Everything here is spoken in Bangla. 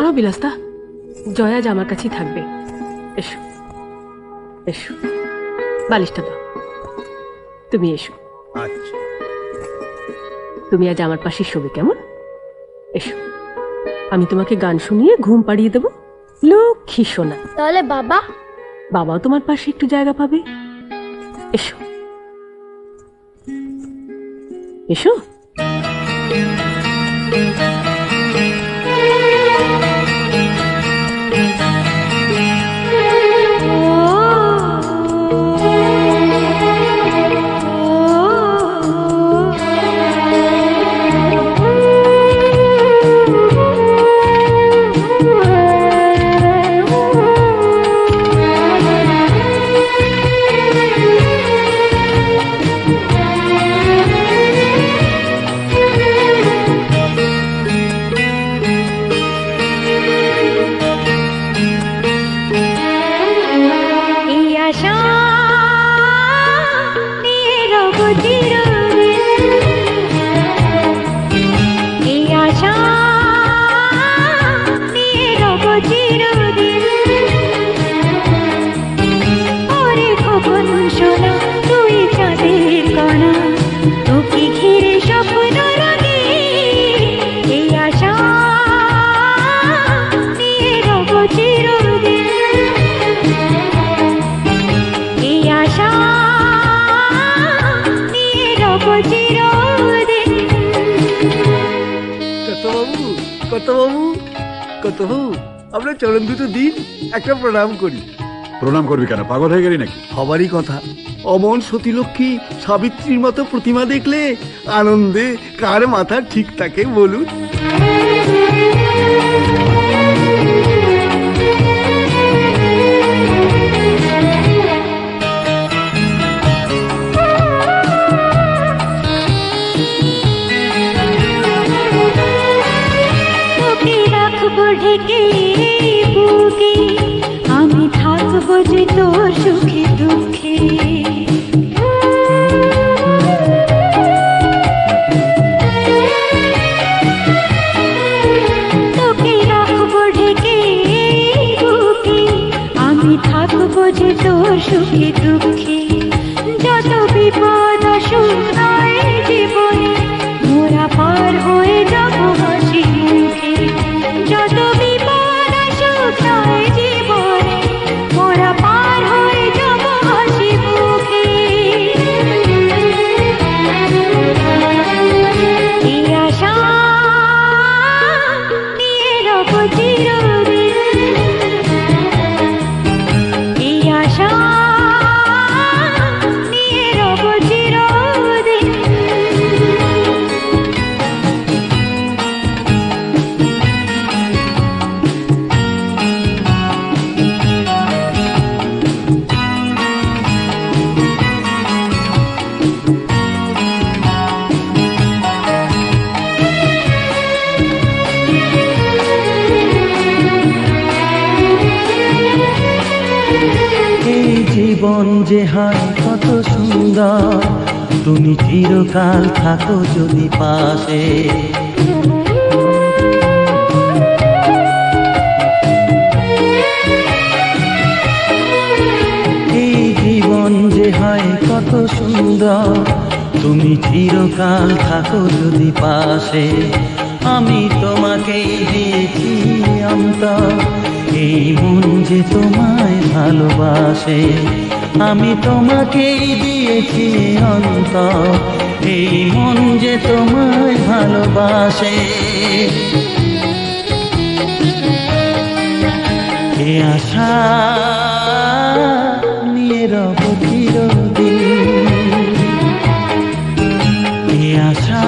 দাঁড়াও বিলাসদা, জয় আজ আমার কাছেই থাকবে। এসো এসো, বালিশটা দাও। তুমি এসো। আচ্ছা, তুমি আজ আমার পাশে শোবে, কেমন? এসো, আমি তোমাকে গান শুনিয়ে ঘুম পাড়িয়ে দেবো। লক্ষ্মী সোনা। তাহলে বাবা? বাবাও তোমার পাশে একটু জায়গা পাবে। এসো এসো। আমরা চরণ দুটো দিন একটা প্রণাম করি। প্রণাম করবি কেন, পাগল হয়ে গেলি নাকি? হবারই কথা। অমন সতীলক্ষ্মী সাবিত্রীর মতো প্রতিমা দেখলে আনন্দে কার মাথা ঠিক থাকে বলুন? আমি থাকবো যে তোর সুখে দুঃখে, তোকে রাখবো ঢেকে বুকে, আমি থাকবো যে তোর সুখে দুঃখে। যত বিপদ আসুক নয় জীবনে, মোরা পার হয়ে যাবো হাসি মুখে। যত বিপদ আসুক নয় জীবনে, মোরা পার হয়ে যাবো হাসি মুখে। এই আশা নিয়ে রবো চিরদিন, এই আশা নিয়ে রবো চিরদিন। এই জীবন যে হয় কত সুন্দর, তুমি চিরকাল থাকো যদি পাশে। এই জীবন যে হয় কত সুন্দর, তুমি চিরকাল থাকো যদি পাশে। আমি তোমাকেই দিয়েছি অন্তর, এই মন যে তোমায় ভালোবাসে। আমি তোমাকেই দিয়েছি অন্তর, এই মন যে তোমায় ভালোবাসে। এ আশা নিয়ে রব চিরদিন, এ আশা